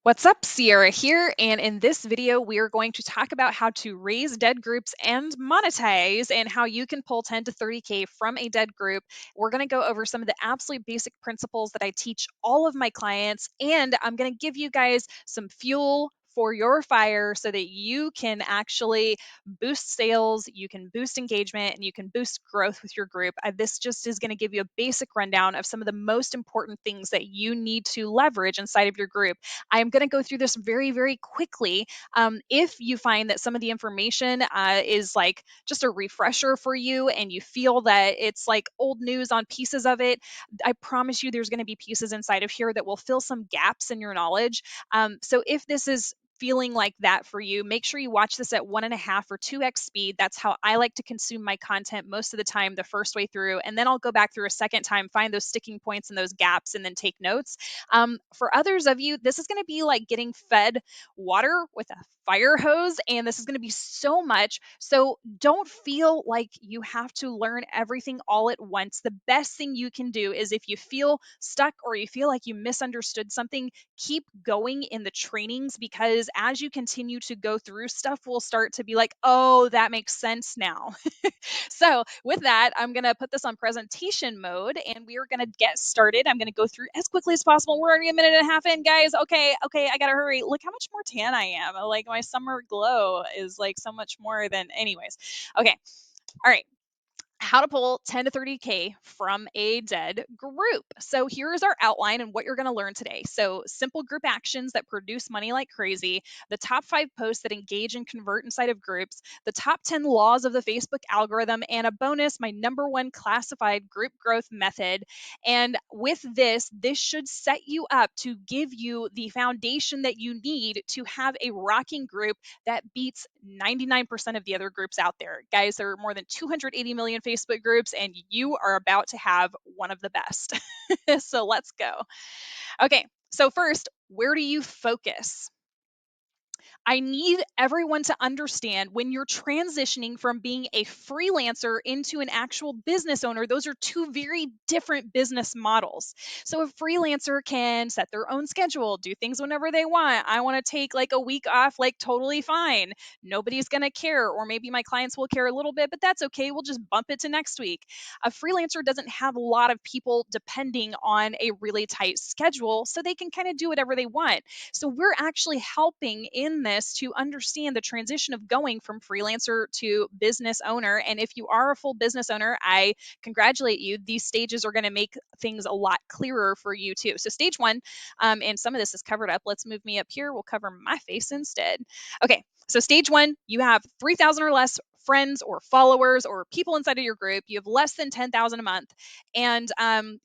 What's up, Sierra here, and in this video we are going to talk about how to raise dead groups and monetize and how you can pull 10 to 30K from a dead group. We're going to go over some of the absolute basic principles that I teach all of my clients, and I'm going to give you guys some fuel for your fire so that you can actually boost sales, you can boost engagement, and you can boost growth with your group. This just is going to give you a basic rundown of some of the most important things that you need to leverage inside of your group. I'm going to go through this very, very quickly. If you find that some of the information is like just a refresher for you and you feel that it's like old news on pieces of it, I promise you there's going to be pieces inside of here that will fill some gaps in your knowledge. So if this is feeling like that for you, make sure you watch this at 1.5 or 2x speed. That's how I like to consume my content most of the time, the first way through. And then I'll go back through a second time, find those sticking points and those gaps, and then take notes. For others of you, this is going to be like getting fed water with a fire hose, and this is going to be so much. So don't feel like you have to learn everything all at once. The best thing you can do is if you feel stuck or you feel like you misunderstood something, keep going in the trainings, because as you continue to go through, stuff will start to be like, oh, that makes sense now. So with that, I'm going to put this on presentation mode and we are going to get started. I'm going to go through as quickly as possible. We're already a minute and a half in, guys. Okay, I got to hurry. Look how much more tan I am. Like my summer glow is like so much more than anyways. Okay. All right, how to pull 10 to 30K from a dead group. So here's our outline and what you're going to learn today. So simple group actions that produce money like crazy, the top 5 posts that engage and convert inside of groups, the top 10 laws of the Facebook algorithm, and a bonus, my number 1 classified group growth method. And with this should set you up to give you the foundation that you need to have a rocking group that beats 99% of the other groups out there. Guys, there are more than 280 million Facebook groups, and you are about to have one of the best. So let's go. Okay, so first, where do you focus? I need everyone to understand when you're transitioning from being a freelancer into an actual business owner, those are two very different business models. So a freelancer can set their own schedule, do things whenever they want. I want to take like a week off, like totally fine. Nobody's going to care, or maybe my clients will care a little bit, but that's okay. We'll just bump it to next week. A freelancer doesn't have a lot of people depending on a really tight schedule, so they can kind of do whatever they want. So we're actually helping in this to understand the transition of going from freelancer to business owner. And if you are a full business owner, I congratulate you. These stages are going to make things a lot clearer for you too. So stage 1, and some of this is covered up. Let's move me up here. We'll cover my face instead. Okay. So stage 1, you have 3,000 or less friends or followers or people inside of your group. You have less than 10,000 a month, and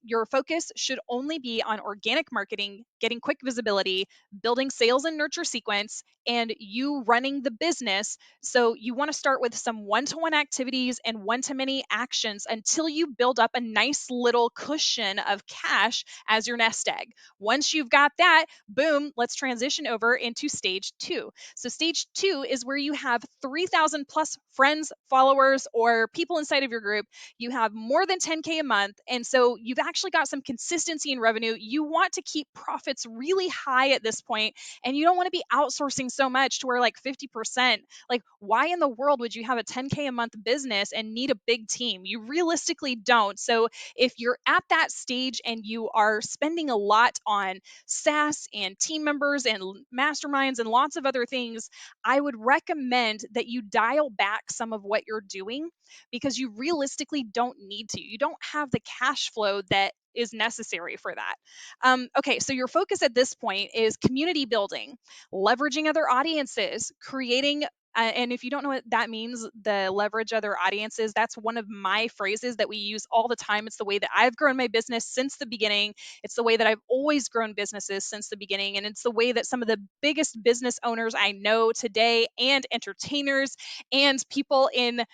your focus should only be on organic marketing, getting quick visibility, building sales and nurture sequence, and you running the business. So you want to start with some one-to-one activities and one-to-many actions until you build up a nice little cushion of cash as your nest egg. Once you've got that, boom, let's transition over into stage 2. So stage 2 is where you have 3,000 plus friends, followers, or people inside of your group. You have more than 10K a month. And so you've actually got some consistency in revenue. You want to keep profits really high at this point, and you don't want to be outsourcing so much to where like 50%. Like, why in the world would you have a 10K a month business and need a big team? You realistically don't. So if you're at that stage and you are spending a lot on SaaS and team members and masterminds and lots of other things, I would recommend that you dial back some of what you're doing, because you realistically don't need to. You don't have the cash flow that is necessary for that. Okay, so your focus at this point is community building, leveraging other audiences, creating. And if you don't know what that means, the leverage other audiences, that's one of my phrases that we use all the time. It's the way that I've grown my business since the beginning. It's the way that I've always grown businesses since the beginning. And it's the way that some of the biggest business owners I know today, and entertainers, and people in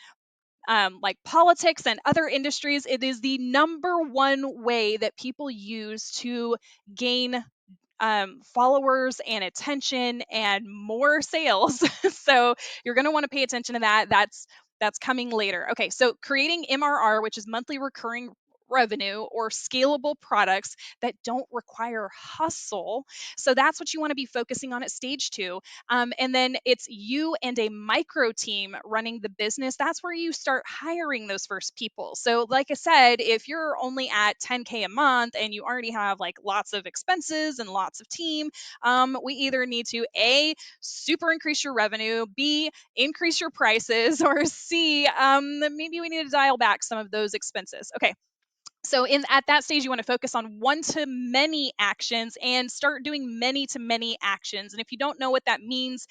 like politics and other industries, it is the number one way that people use to gain followers and attention and more sales. So you're going to want to pay attention to that. That's coming later. Okay, so creating MRR, which is monthly recurring revenue or scalable products that don't require hustle. So that's what you want to be focusing on at stage two. And then it's you and a micro team running the business. That's where you start hiring those first people. So, like I said, if you're only at 10K a month and you already have like lots of expenses and lots of team, we either need to A, super increase your revenue, B, increase your prices, or C, maybe we need to dial back some of those expenses. Okay, so in at that stage you want to focus on one to many actions and start doing many to many actions. And if you don't know what that means,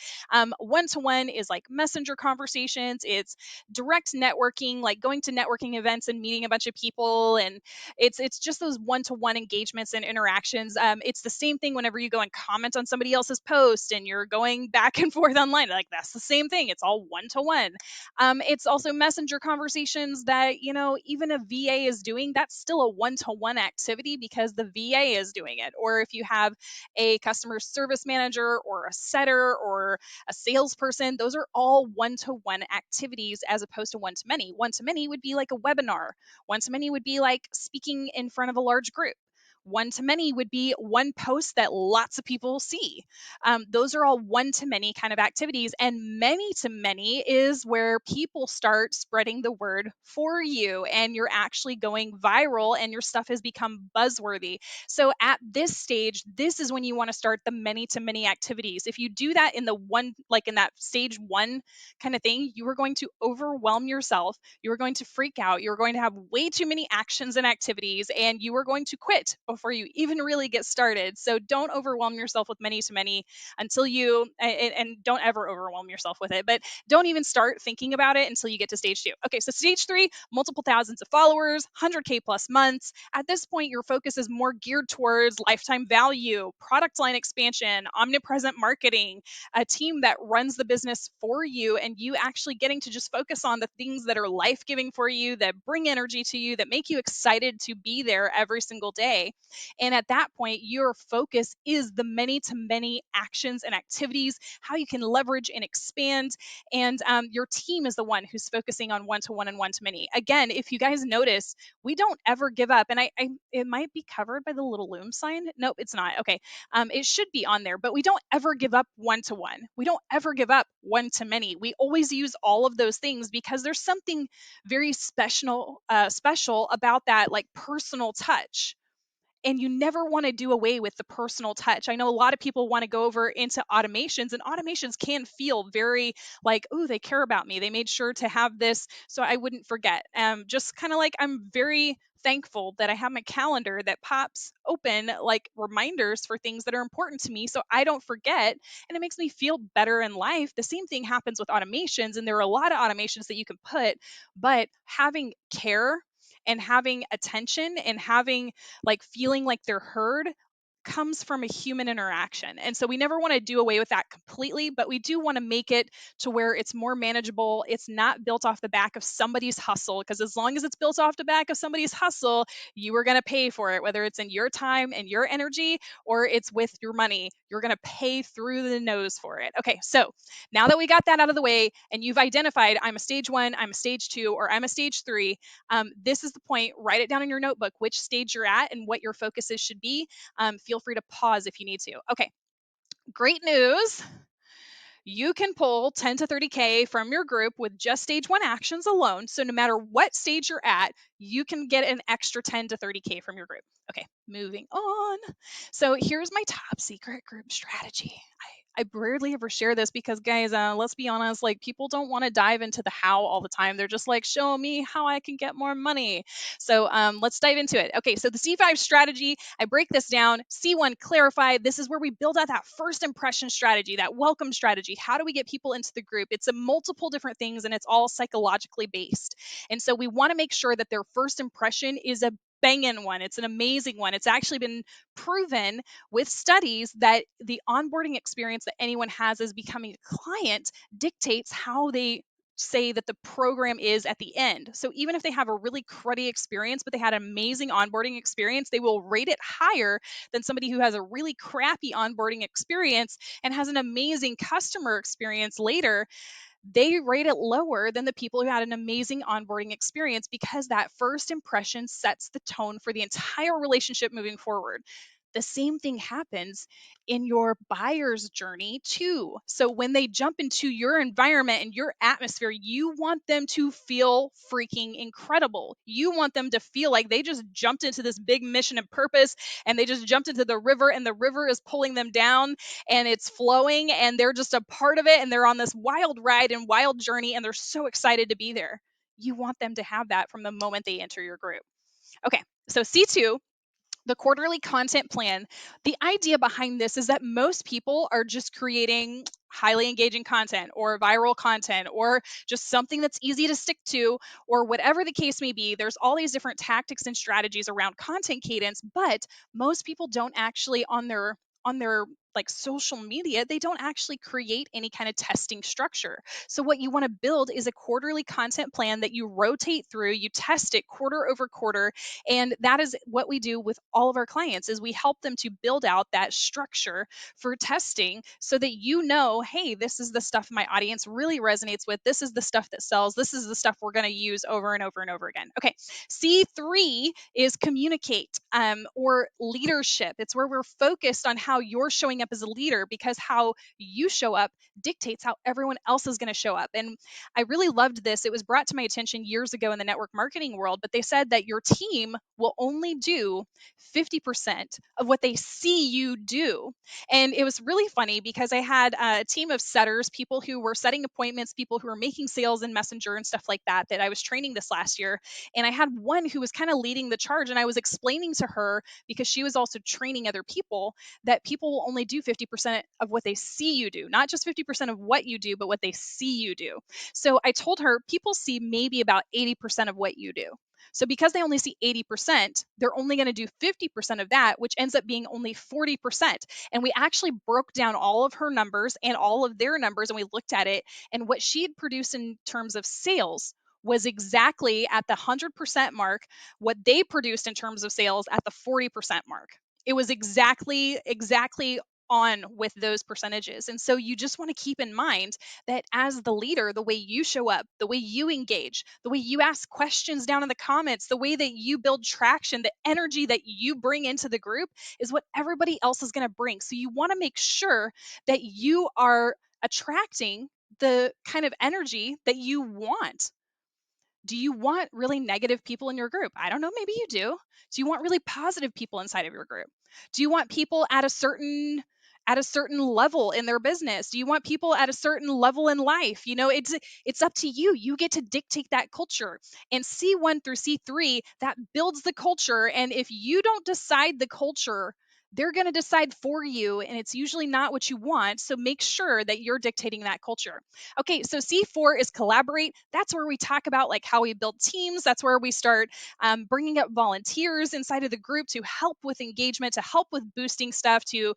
one to one is like messenger conversations, it's direct networking, like going to networking events and meeting a bunch of people, and it's just those one to one engagements and interactions. It's the same thing whenever you go and comment on somebody else's post and you're going back and forth online, like that's the same thing, it's all one to one. It's also messenger conversations that, even a VA is doing. That's still a one to one activity because the VA is doing it. Or if you have a customer service manager or a setter or a salesperson, those are all one to one activities as opposed to one to many. One to many would be like a webinar, one to many would be like speaking in front of a large group. One to many would be one post that lots of people see. Those are all one to many kind of activities. And many to many is where people start spreading the word for you and you're actually going viral and your stuff has become buzzworthy. So at this stage, this is when you want to start the many to many activities. If you do that in the one, like in that stage one kind of thing, you are going to overwhelm yourself. You are going to freak out. You're going to have way too many actions and activities, and you are going to quit before you even really get started. So don't overwhelm yourself with many to many until you, and don't ever overwhelm yourself with it, but don't even start thinking about it until you get to stage two. Okay, so stage three, multiple thousands of followers, 100K plus months. At this point, your focus is more geared towards lifetime value, product line expansion, omnipresent marketing, a team that runs the business for you, and you actually getting to just focus on the things that are life giving for you, that bring energy to you, that make you excited to be there every single day. And at that point, your focus is the many to many actions and activities, how you can leverage and expand. And your team is the one who's focusing on one to one and one to many. Again, if you guys notice, we don't ever give up. And it might be covered by the little loom sign. Nope, it's not. Okay. It should be on there, but we don't ever give up one to one. We don't ever give up one to many. We always use all of those things because there's something very special about that, like personal touch, and you never want to do away with the personal touch. I know a lot of people want to go over into automations, and automations can feel very like, oh, they care about me. They made sure to have this so I wouldn't forget. Just kind of like, I'm very thankful that I have my calendar that pops open like reminders for things that are important to me so I don't forget, and it makes me feel better in life. The same thing happens with automations, and there are a lot of automations that you can put, but having care and having attention and having like feeling like they're heard comes from a human interaction. And so we never want to do away with that completely, but we do want to make it to where it's more manageable. It's not built off the back of somebody's hustle, because as long as it's built off the back of somebody's hustle, you are going to pay for it, whether it's in your time and your energy or it's with your money. You're going to pay through the nose for it. Okay, so now that we got that out of the way and you've identified I'm a stage one, I'm a stage two, or I'm a stage three, this is the point. Write it down in your notebook which stage you're at and what your focuses should be. Feel free to pause if you need to. Okay, great news. You can pull 10 to 30K from your group with just stage one actions alone. So no matter what stage you're at, you can get an extra 10 to 30K from your group. Okay, moving on. So here's my top secret group strategy. I rarely ever share this because, guys, let's be honest, like people don't want to dive into the how all the time. They're just like, show me how I can get more money. So let's dive into it. Okay, so the C5 strategy, I break this down. C1, clarify. This is where we build out that first impression strategy, that welcome strategy. How do we get people into the group? It's a multiple different things and it's all psychologically based. And so we want to make sure that their first impression is a banging one. It's an amazing one. It's actually been proven with studies that the onboarding experience that anyone has as becoming a client dictates how they say that the program is at the end. So even if they have a really cruddy experience, but they had an amazing onboarding experience, they will rate it higher than somebody who has a really crappy onboarding experience and has an amazing customer experience later. they rate it lower than the people who had an amazing onboarding experience, because that first impression sets the tone for the entire relationship moving forward. The same thing happens in your buyer's journey too. So when they jump into your environment and your atmosphere, you want them to feel freaking incredible. You want them to feel like they just jumped into this big mission and purpose, and they just jumped into the river, and the river is pulling them down, and it's flowing, and they're just a part of it, and they're on this wild ride and wild journey, and they're so excited to be there. You want them to have that from the moment they enter your group. Okay, so C2, the quarterly content plan. The idea behind this is that most people are just creating highly engaging content or viral content or just something that's easy to stick to, or whatever the case may be. There's all these different tactics and strategies around content cadence, but most people don't actually on their like social media, they don't actually create any kind of testing structure. So what you want to build is a quarterly content plan that you rotate through, you test it quarter over quarter, and that is what we do with all of our clients, is we help them to build out that structure for testing, so that you know, hey, this is the stuff my audience really resonates with, this is the stuff that sells, this is the stuff we're going to use over and over and over again. Okay, C3 is communicate, or leadership. It's where we're focused on how you're showing up as a leader, because how you show up dictates how everyone else is going to show up. And I really loved this. It was brought to my attention years ago in the network marketing world, but they said that your team will only do 50% of what they see you do. And it was really funny because I had a team of setters, people who were setting appointments, people who were making sales in Messenger and stuff like that, that I was training this last year. And I had one who was kind of leading the charge, and I was explaining to her, because she was also training other people, that people will only do 50% of what they see you do, not just 50% of what you do, but what they see you do. So I told her people see maybe about 80% of what you do. So because they only see 80%, they're only going to do 50% of that, which ends up being only 40%. And we actually broke down all of her numbers and all of their numbers, and we looked at it, and what she had produced in terms of sales was exactly at the 100% mark, what they produced in terms of sales at the 40% mark. It was exactly on with those percentages. And so you just want to keep in mind that as the leader, the way you show up, the way you engage, the way you ask questions down in the comments, the way that you build traction, the energy that you bring into the group is what everybody else is going to bring. So you want to make sure that you are attracting the kind of energy that you want. Do you want really negative people in your group? I don't know, maybe you do. Do you want really positive people inside of your group? Do you want people at a certain level in their business? Do you want people at a certain level in life? It's up to you. You get to dictate that culture. And C1 through C3, that builds the culture, and if you don't decide the culture, they're going to decide for you, and it's usually not what you want. So make sure that you're dictating that culture. Okay, so C4 is collaborate. That's where we talk about like how we build teams. That's where we start bringing up volunteers inside of the group to help with engagement, to help with boosting stuff, to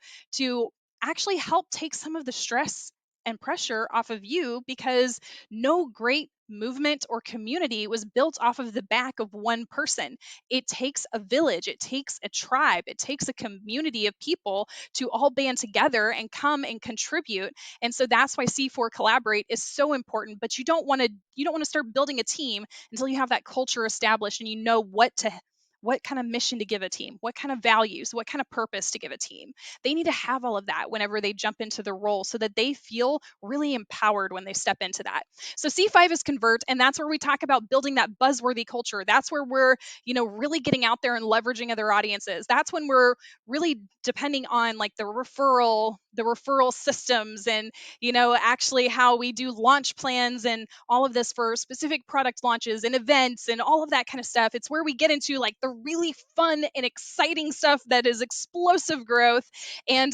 actually help take some of the stress and pressure off of you, because no great movement or community was built off of the back of one person. It takes a village, it takes a tribe, it takes a community of people to all band together and come and contribute. And so that's why C4 collaborate is so important. But you don't want to start building a team until you have that culture established and you know what kind of mission to give a team, what kind of values, what kind of purpose to give a team. They need to have all of that whenever they jump into the role, so that they feel really empowered when they step into that. So C5 is convert, and that's where we talk about building that buzzworthy culture. That's where we're, really getting out there and leveraging other audiences. That's when we're really depending on like the referral systems, and actually how we do launch plans and all of this for specific product launches and events and all of that kind of stuff. It's where we get into like the really fun and exciting stuff that is explosive growth. And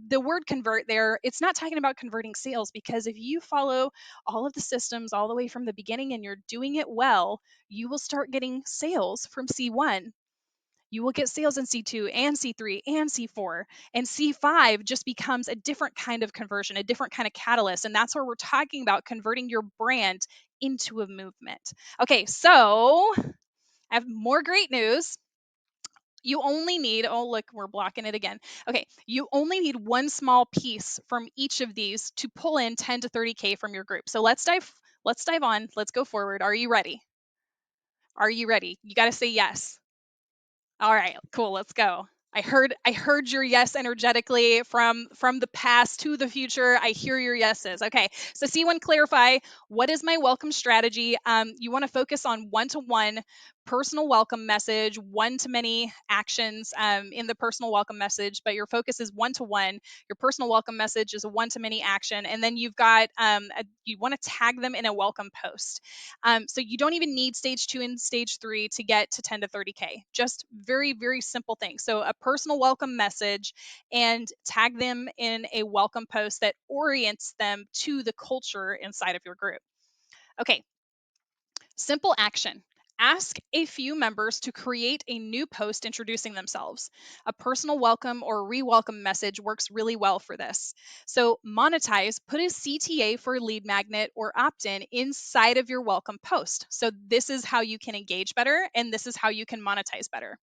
the word convert there, it's not talking about converting sales, because if you follow all of the systems all the way from the beginning and you're doing it well, you will start getting sales from C1. You will get sales in C2 and C3 and C4. And C5 just becomes a different kind of conversion, a different kind of catalyst. And that's where we're talking about converting your brand into a movement. Okay, so I have more great news. You only need, oh, look, we're blocking it again. Okay, you only need one small piece from each of these to pull in 10 to 30K from your group. So let's dive on. Let's go forward. Are you ready? Are you ready? You got to say yes. All right, cool. Let's go. I heard your yes energetically from the past to the future. I hear your yeses. Okay. So C1, clarify, what is my welcome strategy? You want to focus on one-to-one personal welcome message, one-to-many actions in the personal welcome message, but your focus is one-to-one. Your personal welcome message is a one-to-many action, and then you've got you want to tag them in a welcome post. So you don't even need stage 2 and stage 3 to get to 10 to 30K. Just very, very simple things. So a personal welcome message and tag them in a welcome post that orients them to the culture inside of your group. Okay, simple action. Ask a few members to create a new post introducing themselves. A personal welcome or re welcome message works really well for this. So, Monetize, put a CTA for lead magnet or opt in inside of your welcome post. So, this is how you can engage better and this is how you can monetize better.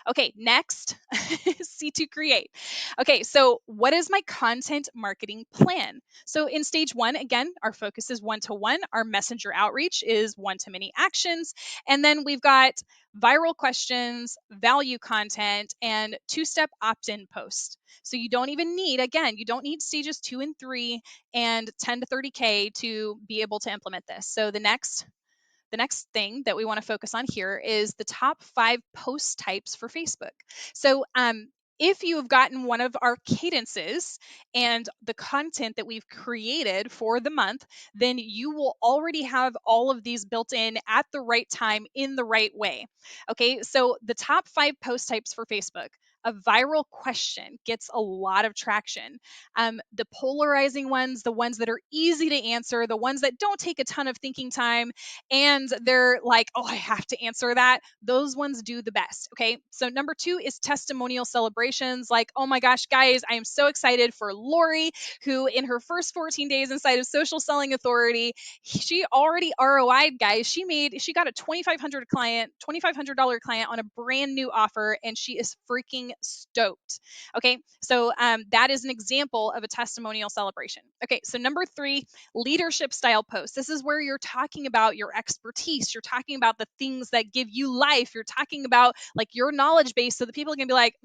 Okay, next, C2 create. Okay, so what is my content marketing plan? So in stage 1, again, our focus is one-to-one. Our messenger outreach is one-to-many actions. And then we've got viral questions, value content, and two-step opt-in post. So you don't even need, again, you don't need stages 2 and 3 and 10 to 30K to be able to implement this. So the next thing that we want to focus on here is the top 5 post types for Facebook. So, if you have gotten one of our cadences and the content that we've created for the month, then you will already have all of these built in at the right time in the right way. Okay, so the top 5 post types for Facebook. A viral question gets a lot of traction. The polarizing ones, the ones that are easy to answer, the ones that don't take a ton of thinking time, and they're like, oh, I have to answer that. Those ones do the best. Okay. So, number 2 is testimonial celebrations. Like, oh my gosh, guys, I am so excited for Lori, who in her first 14 days inside of Social Selling Authority, she already ROI'd, guys. She got a $2,500 client on a brand new offer, and she is freaking stoked. Okay. So, that is an example of a testimonial celebration. Okay. So, number 3, leadership style posts. This is where you're talking about your expertise. You're talking about the things that give you life. You're talking about like your knowledge base so that people can be like,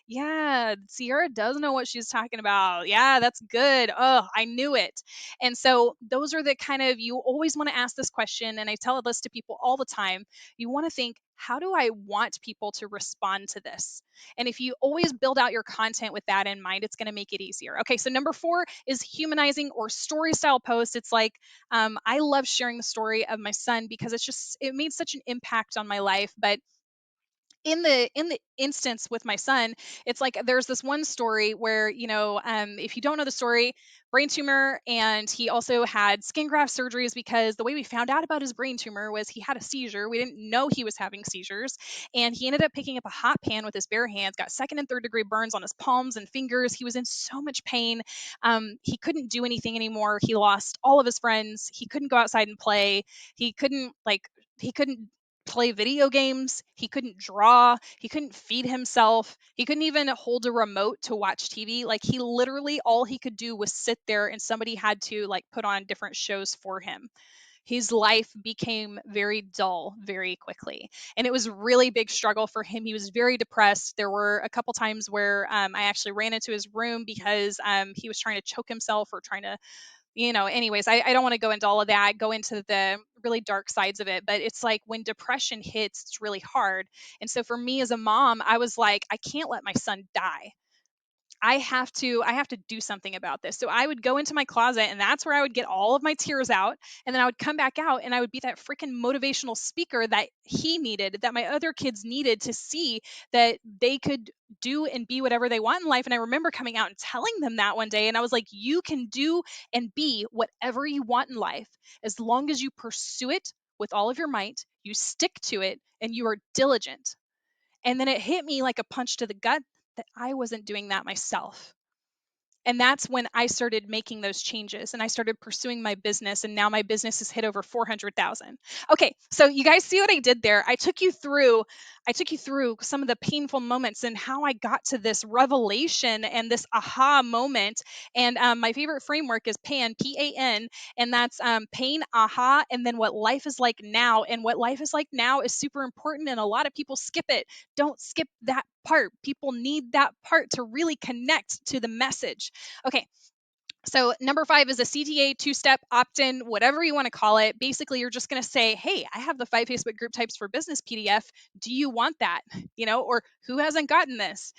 yeah, Sierra does know what she's talking about. Yeah, that's good. Oh, I knew it. And so those are the kind of, you always want to ask this question. And I tell this to people all the time. You want to think, how do I want people to respond to this? And if you always build out your content with that in mind, it's going to make it easier. Okay, so number 4 is humanizing or story style posts. It's like, I love sharing the story of my son because it made such an impact on my life. But in the instance with my son, it's like there's this one story where, if you don't know the story, brain tumor, and he also had skin graft surgeries because the way we found out about his brain tumor was he had a seizure. We didn't know he was having seizures, and he ended up picking up a hot pan with his bare hands, got second and third degree burns on his palms and fingers. He was in so much pain. He couldn't do anything anymore. He lost all of his friends. He couldn't go outside and play. He couldn't play video games. He couldn't draw. He couldn't feed himself. He couldn't even hold a remote to watch TV. Like, he literally, all he could do was sit there and somebody had to like put on different shows for him. His life became very dull very quickly. And it was a really big struggle for him. He was very depressed. There were a couple times where I actually ran into his room because he was trying to choke himself or trying to, anyways, I don't want to go into all of that, go into the really dark sides of it, but it's like when depression hits, it's really hard. And so for me as a mom, I was like, I can't let my son die. I have to do something about this. So I would go into my closet and that's where I would get all of my tears out, and then I would come back out and I would be that freaking motivational speaker that he needed, that my other kids needed to see that they could do and be whatever they want in life. And I remember coming out and telling them that one day, and I was like, you can do and be whatever you want in life as long as you pursue it with all of your might, you stick to it, and you are diligent. And then it hit me like a punch to the gut that I wasn't doing that myself. And that's when I started making those changes and I started pursuing my business. And now my business has hit over 400,000. Okay. So you guys see what I did there? I took you through some of the painful moments and how I got to this revelation and this aha moment. And my favorite framework is PAN, PAN, and that's pain, aha, and then what life is like now. And what life is like now is super important, and a lot of people skip it. Don't skip that part. People need that part to really connect to the message. Okay, so number 5 is a CTA, two-step opt-in, whatever you want to call it. Basically, you're just going to say, hey, I have the 5 Facebook group types for business PDF. Do you want that? Or who hasn't gotten this?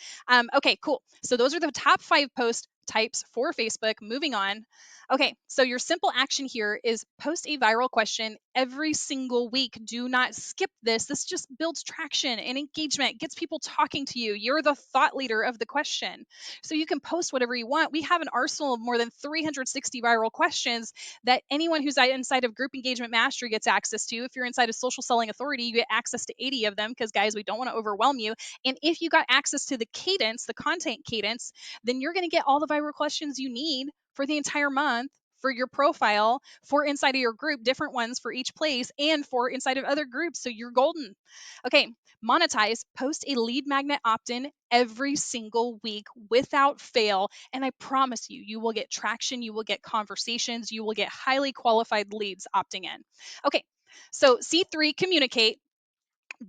Okay, cool. So those are the top 5 post types for Facebook. Moving on. Okay, so your simple action here is post a viral question every single week. Do not skip this. This just builds traction and engagement, gets people talking to you. You're the thought leader of the question. So you can post whatever you want. We have an arsenal of more than 360 viral questions that anyone who's inside of Group Engagement Mastery gets access to. If you're inside of Social Selling Authority, you get access to 80 of them because, guys, we don't want to overwhelm you. And if you got access to the cadence, the content cadence, then you're going to get all the viral questions you need for the entire month for your profile, for inside of your group, different ones for each place, and for inside of other groups. So you're golden. Okay, Monetize, post a lead magnet opt in every single week without fail. And I promise you, you will get traction, you will get conversations, you will get highly qualified leads opting in. Okay, so C3, communicate.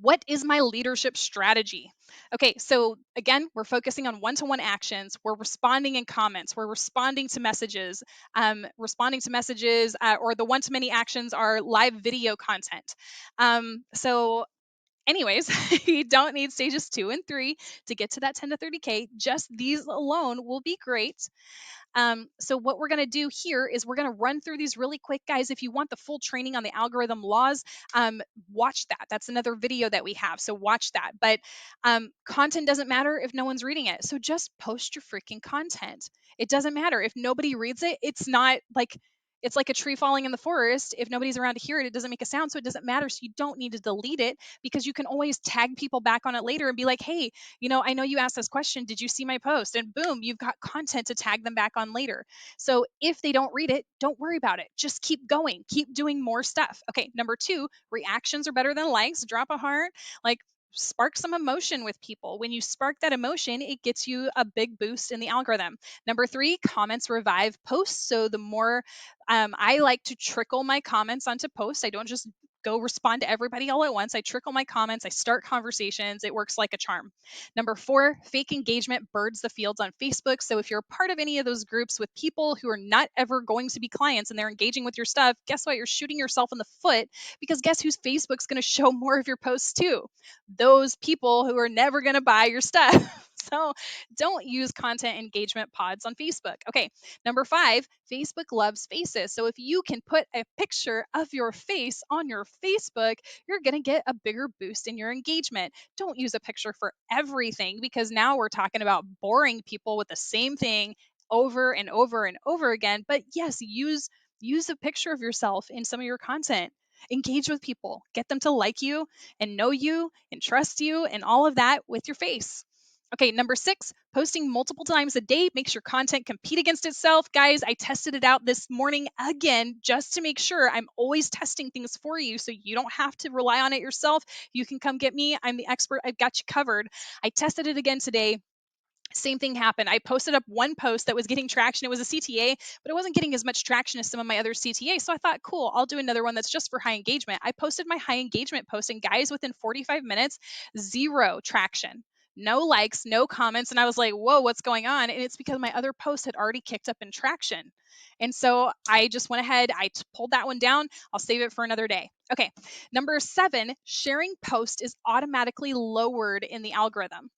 What is my leadership strategy? Okay, so again, we're focusing on one-to-one actions. We're responding in comments. We're responding to messages. Or the one-to-many actions are live video content. So anyways, you don't need stages 2 and 3 to get to that 10 to 30K. Just these alone will be great. So what we're going to do here is we're going to run through these really quick, guys. If you want the full training on the algorithm laws, watch that. That's another video that we have. So watch that. But content doesn't matter if no one's reading it. So just post your freaking content. It doesn't matter if nobody reads it. It's like a tree falling in the forest. If nobody's around to hear it, it doesn't make a sound. So it doesn't matter. So you don't need to delete it because you can always tag people back on it later and be like, hey, I know you asked this question. Did you see my post? And boom, you've got content to tag them back on later. So if they don't read it, don't worry about it. Just keep going, keep doing more stuff. Okay, number 2, reactions are better than likes. Drop a heart, like spark some emotion with people. When you spark that emotion, it gets you a big boost in the algorithm. Number 3, comments revive posts. So the more I like to trickle my comments onto posts. I don't just go respond to everybody all at once. I trickle my comments, I start conversations. It works like a charm. Number 4, fake engagement birds the fields on Facebook. So if you're a part of any of those groups with people who are not ever going to be clients and they're engaging with your stuff, guess what? You're shooting yourself in the foot because guess whose Facebook's going to show more of your posts too? Those people who are never going to buy your stuff. So don't use content engagement pods on Facebook. Okay, number 5, Facebook loves faces. So if you can put a picture of your face on your Facebook, you're going to get a bigger boost in your engagement. Don't use a picture for everything because now we're talking about boring people with the same thing over and over and over again. But yes, use a picture of yourself in some of your content. Engage with people, get them to like you and know you and trust you and all of that with your face. Okay, number 6, posting multiple times a day makes your content compete against itself. Guys, I tested it out this morning again just to make sure. I'm always testing things for you so you don't have to rely on it yourself. You can come get me. I'm the expert. I've got you covered. I tested it again today. Same thing happened. I posted up one post that was getting traction. It was a CTA, but it wasn't getting as much traction as some of my other CTAs. So I thought, cool, I'll do another one that's just for high engagement. I posted my high engagement post, and guys, within 45 minutes, 0 traction. No likes, no comments. And I was like, whoa, what's going on? And it's because my other post had already kicked up in traction. And so I just went ahead, pulled that one down. I'll save it for another day. Okay. Number 7, sharing post is automatically lowered in the algorithm.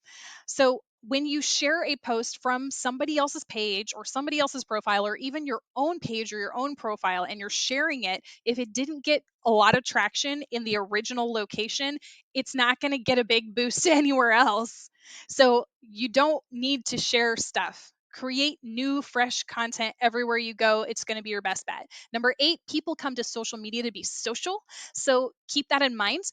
So when you share a post from somebody else's page or somebody else's profile or even your own page or your own profile and you're sharing it, if it didn't get a lot of traction in the original location, it's not going to get a big boost anywhere else. So you don't need to share stuff. Create new, fresh content everywhere you go. It's going to be your best bet. Number 8, people come to social media to be social. So keep that in mind.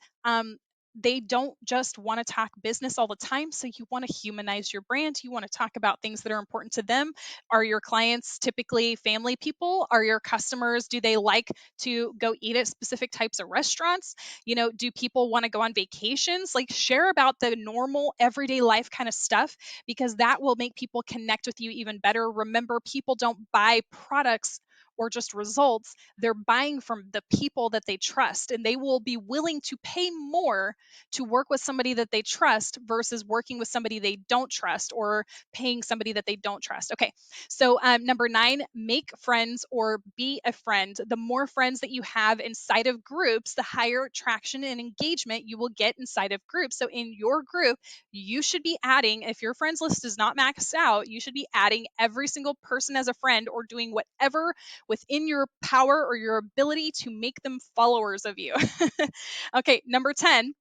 they don't just want to talk business all the time. So you want to humanize your brand. You want to talk about things that are important to them. Are your clients typically family people? Are your customers, do they like to go eat at specific types of restaurants? Do people want to go on vacations? Like, share about the normal everyday life kind of stuff, because that will make people connect with you even better. Remember, people don't buy products or just results. They're buying from the people that they trust, and they will be willing to pay more to work with somebody that they trust versus working with somebody they don't trust, or paying somebody that they don't trust. Okay, so number 9, make friends or be a friend. The more friends that you have inside of groups, the higher traction and engagement you will get inside of groups. So in your group, you should be adding, if your friends list is not maxed out, you should be adding every single person as a friend, or doing whatever within your power or your ability to make them followers of you. Okay, number 10,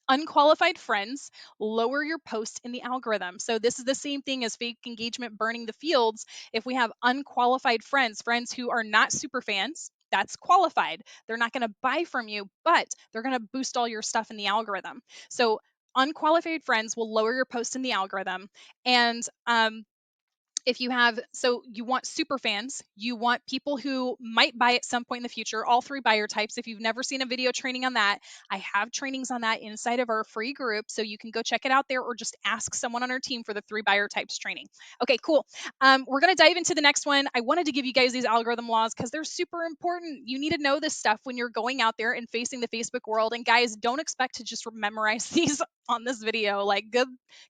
unqualified friends lower your post in the algorithm. So this is the same thing as fake engagement burning the fields. If we have unqualified friends who are not super fans, that's qualified. They're not going to buy from you, but they're going to boost all your stuff in the algorithm. So unqualified friends will lower your post in the algorithm. And if you have, so you want super fans, you want people who might buy at some point in the future, all 3 buyer types. If you've never seen a video training on that, I have trainings on that inside of our free group, so you can go check it out there, or just ask someone on our team for the 3 buyer types training. Okay, cool. We're going to dive into the next one. I wanted to give you guys these algorithm laws because they're super important. You need to know this stuff when you're going out there and facing the Facebook world. And guys, don't expect to just memorize these on this video. Like, good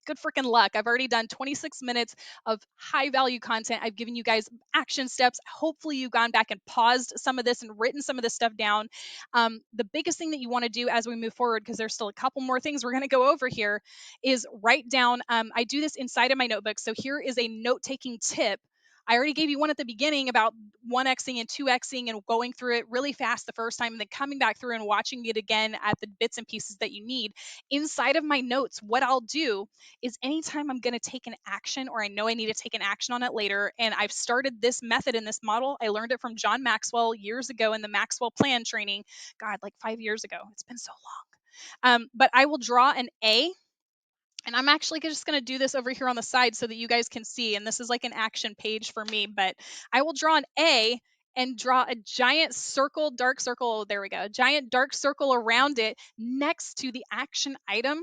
freaking luck. I've already done 26 minutes of high value content. I've given you guys action steps. Hopefully, you've gone back and paused some of this and written some of this stuff down. The biggest thing that you want to do as we move forward, because there's still a couple more things we're going to go over here, is write down. I do this inside of my notebook. So here is a note taking tip. I already gave you one at the beginning about 1xing and 2xing and going through it really fast the first time, and then coming back through and watching it again at the bits and pieces that you need. Inside of my notes, what I'll do is anytime I'm going to take an action, or I know I need to take an action on it later, and I've started this method in this model, I learned it from John Maxwell years ago in the Maxwell Plan training. God, like 5 years ago. It's been so long. But I will draw an A, and I'm actually just going to do this over here on the side so that you guys can see. And this is like an action page for me, but I will draw an A and draw a giant circle, dark circle. Oh, there we go. A giant dark circle around it next to the action item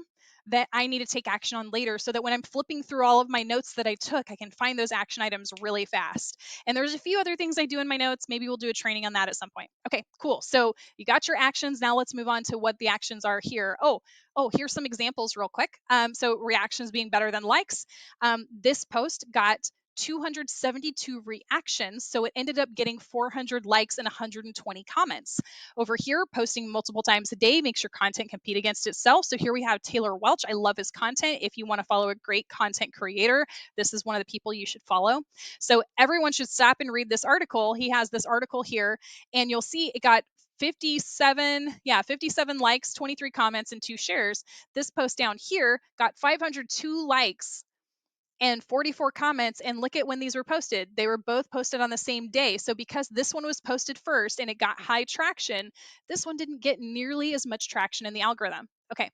that I need to take action on later, so that when I'm flipping through all of my notes that I took, I can find those action items really fast. And there's a few other things I do in my notes. Maybe we'll do a training on that at some point. Okay, cool. So you got your actions. Now let's move on to what the actions are here. Here's some examples real quick. So reactions being better than likes. This post got 272 reactions, so it ended up getting 400 likes and 120 comments. Over here, posting multiple times a day makes your content compete against itself. So here we have Taylor Welch. I love his content. If you want to follow a great content creator, this is one of the people you should follow. So everyone should stop and read this article. He has this article here, and you'll see it got 57 likes, 23 comments, and 2 shares. This post down here got 502 likes and 44 comments. And look at when these were posted. They were both posted on the same day. So because this one was posted first and it got high traction, this one didn't get nearly as much traction in the algorithm. Okay.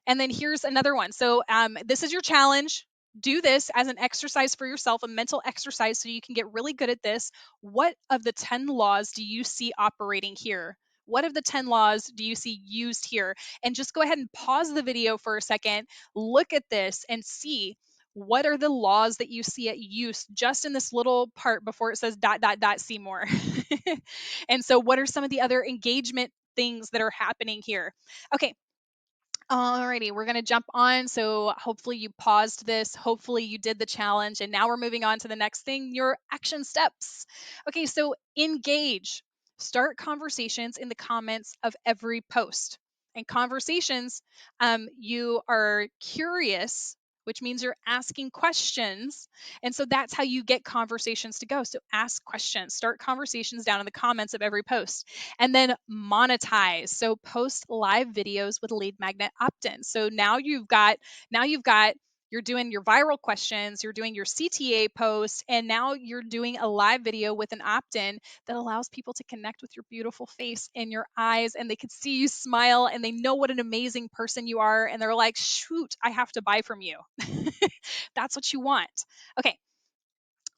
And then here's another one. So this is your challenge. Do this as an exercise for yourself, a mental exercise, so you can get really good at this. What of the 10 laws do you see operating here? What of the 10 laws do you see used here? And just go ahead and pause the video for a second, look at this, and see what are the laws that you see at use just in this little part before it says ... see more. And so what are some of the other engagement things that are happening here? Okay, alrighty, we're going to jump on. So hopefully you paused this. Hopefully you did the challenge. And now we're moving on to the next thing, your action steps. Okay, so engage. Start conversations in the comments of every post. And conversations, you are curious, which means you're asking questions. And so that's how you get conversations to go. So ask questions, start conversations down in the comments of every post. And then monetize. So post live videos with lead magnet opt-in. So now you've got you're doing your viral questions, you're doing your CTA post, and now you're doing a live video with an opt-in that allows people to connect with your beautiful face and your eyes, and they can see you smile and they know what an amazing person you are, and they're like, shoot, I have to buy from you. That's what you want. Okay,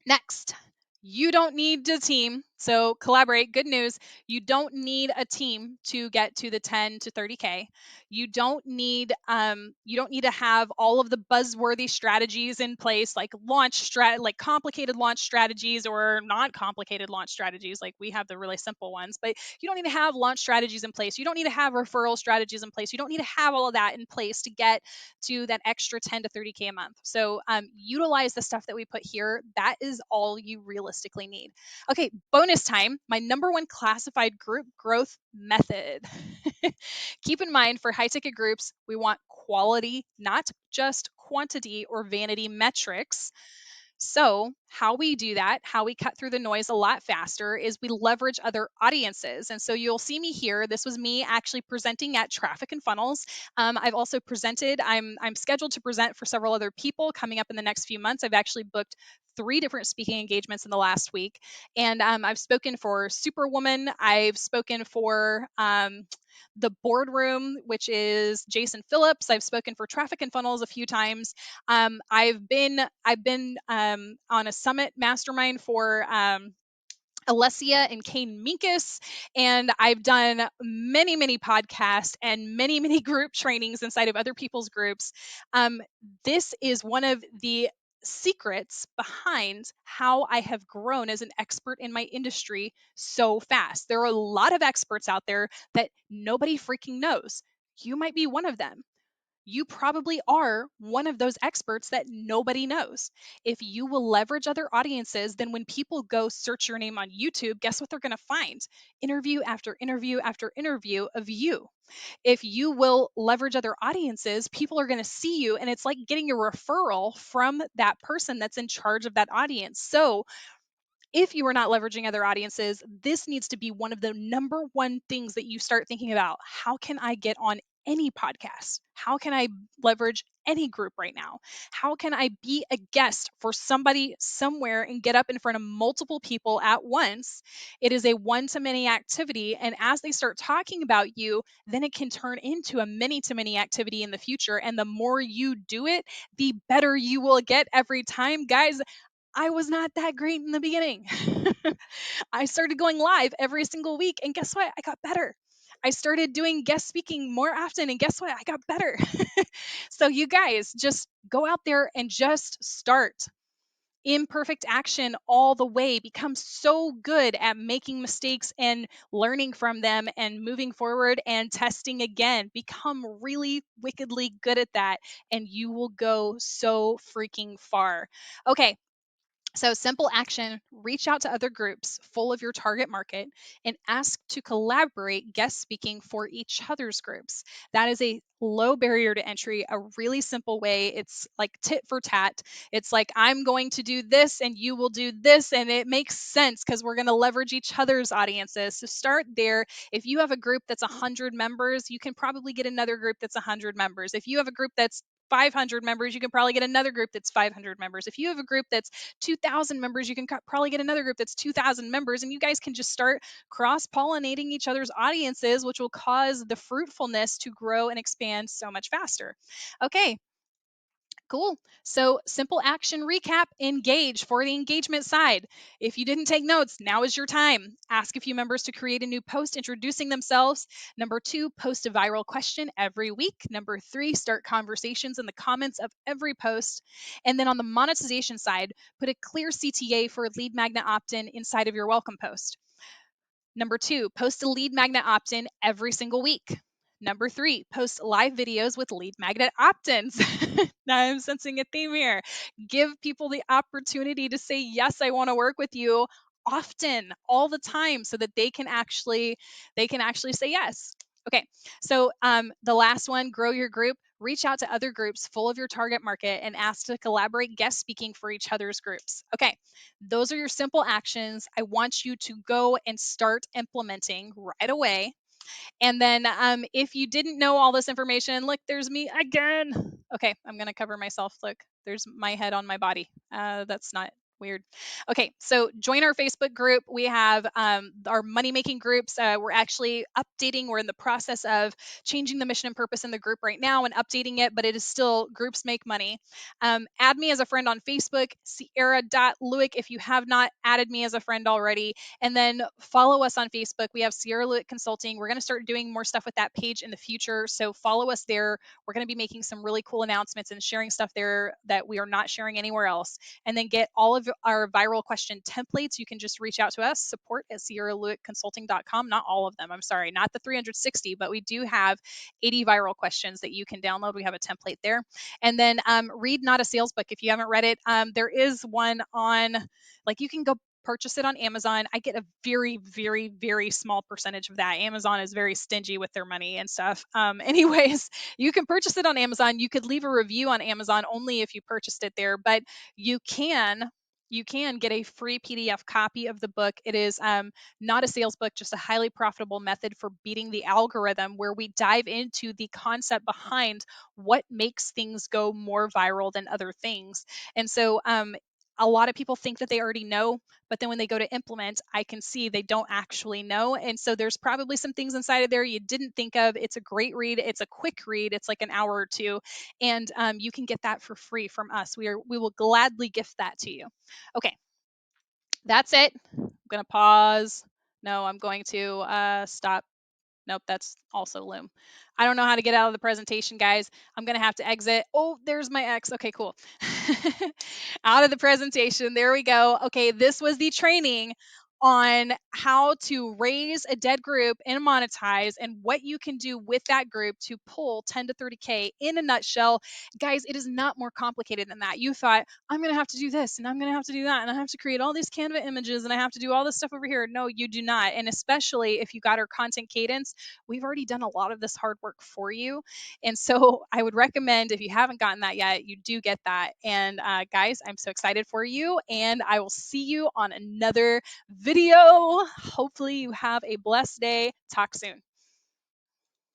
next, you don't need a team. So collaborate. Good news. You don't need a team to get to the 10 to 30K. You don't need to have all of the buzzworthy strategies in place, like like complicated launch strategies or not complicated launch strategies. Like we have the really simple ones, but you don't need to have launch strategies in place. You don't need to have referral strategies in place. You don't need to have all of that in place to get to that extra 10 to 30K a month. So utilize the stuff that we put here. That is all you realistically need. Okay, bonus time. My number one classified group growth method. Keep in mind for high ticket groups, we want quality, not just quantity or vanity metrics. So, how we do that, how we cut through the noise a lot faster is we leverage other audiences. And so you'll see me here. This was me actually presenting at Traffic and Funnels. I've also presented, I'm scheduled to present for several other people coming up in the next few months. I've actually booked 3 different speaking engagements in the last week. And I've spoken for Superwoman. I've spoken for the Boardroom, which is Jason Phillips. I've spoken for Traffic and Funnels a few times. I've been on a summit mastermind for Alessia and Kane Minkus, and I've done many, many podcasts and many, many group trainings inside of other people's groups. This is one of the secrets behind how I have grown as an expert in my industry so fast. There are a lot of experts out there that nobody freaking knows. You might be one of them. You probably are one of those experts that nobody knows. If you will leverage other audiences, then when people go search your name on YouTube, guess what they're going to find? Interview after interview after interview of you. If you will leverage other audiences, people are going to see you, and it's like getting a referral from that person that's in charge of that audience. So, if you are not leveraging other audiences, this needs to be one of the number one things that you start thinking about. How can I get on any podcast? How can I leverage any group right now? How can I be a guest for somebody somewhere and get up in front of multiple people at once? It is a one to many activity. And as they start talking about you, then it can turn into a many to many activity in the future. And the more you do it, the better you will get every time. Guys, I was not that great in the beginning. I started going live every single week, and guess what? I got better. I started doing guest speaking more often, and guess what? I got better. So, you guys, just go out there and just start. Imperfect action all the way. Become so good at making mistakes and learning from them and moving forward and testing again. Become really wickedly good at that, and you will go so freaking far. Okay, so, simple action, reach out to other groups full of your target market and ask to collaborate guest speaking for each other's groups. That is a low barrier to entry, a really simple way. It's like tit for tat. It's like, I'm going to do this and you will do this. And it makes sense because we're going to leverage each other's audiences. So, start there. If you have a group that's 100 members, you can probably get another group that's 100 members. If you have a group that's 500 members, you can probably get another group that's 500 members. If you have a group that's 2,000 members, you can probably get another group that's 2,000 members, and you guys can just start cross pollinating each other's audiences, which will cause the fruitfulness to grow and expand so much faster. Okay, cool. So, simple action recap, engage for the engagement side. If you didn't take notes, now is your time. Ask a few members to create a new post introducing themselves. Number 2, post a viral question every week. Number 3, start conversations in the comments of every post. And then on the monetization side, put a clear CTA for lead magnet opt in inside of your welcome post. Number 2, post a lead magnet opt in every single week. Number 3, post live videos with lead magnet opt ins. Now I'm sensing a theme here. Give people the opportunity to say, yes, I want to work with you often, all the time, so that they can actually say yes. Okay, so the last one, grow your group. Reach out to other groups full of your target market and ask to collaborate guest speaking for each other's groups. Okay, those are your simple actions. I want you to go and start implementing right away. And then if you didn't know all this information, look, there's me again. Okay, I'm going to cover myself. Look, there's my head on my body. That's not weird. Okay, so join our Facebook group. We have our money making groups. We're actually updating. We're in the process of changing the mission and purpose in the group right now and updating it, but it is still groups make money. Add me as a friend on Facebook, Sierra.Lewick, if you have not added me as a friend already. And then follow us on Facebook. We have Sierra Lewick Consulting. We're going to start doing more stuff with that page in the future. So follow us there. We're going to be making some really cool announcements and sharing stuff there that we are not sharing anywhere else. And then get all of our viral question templates. You can just reach out to us, support at SierraLewickConsulting.com. Not all of them. I'm sorry, not the 360, but we do have 80 viral questions that you can download. We have a template there. And then read Not a Sales Book. If you haven't read it, there is one on, like, you can go purchase it on Amazon. I get a very, very, very small percentage of that. Amazon is very stingy with their money and stuff. Anyways, you can purchase it on Amazon. You could leave a review on Amazon only if you purchased it there, but you can get a free PDF copy of the book. It is not a sales book, just a highly profitable method for beating the algorithm, where we dive into the concept behind what makes things go more viral than other things. And so a lot of people think that they already know, but then when they go to implement, I can see they don't actually know. And so there's probably some things inside of there you didn't think of. It's a great read. It's a quick read. It's like an hour or two, and you can get that for free from us. We will gladly gift that to you. Okay, that's it. I'm gonna pause. No, I'm going to stop. Nope, that's also Loom. I don't know how to get out of the presentation, guys. I'm going to have to exit. Oh, there's my X. Okay, cool. Out of the presentation. There we go. Okay, this was the training on how to raise a dead group and monetize, and what you can do with that group to pull 10 to 30K in a nutshell. Guys, it is not more complicated than that. You thought, I'm going to have to do this and I'm going to have to do that and I have to create all these Canva images and I have to do all this stuff over here. No, you do not. And especially if you got our content cadence, we've already done a lot of this hard work for you. And so I would recommend, if you haven't gotten that yet, you do get that. And guys, I'm so excited for you, and I will see you on another video. Hopefully you have a blessed day. Talk soon.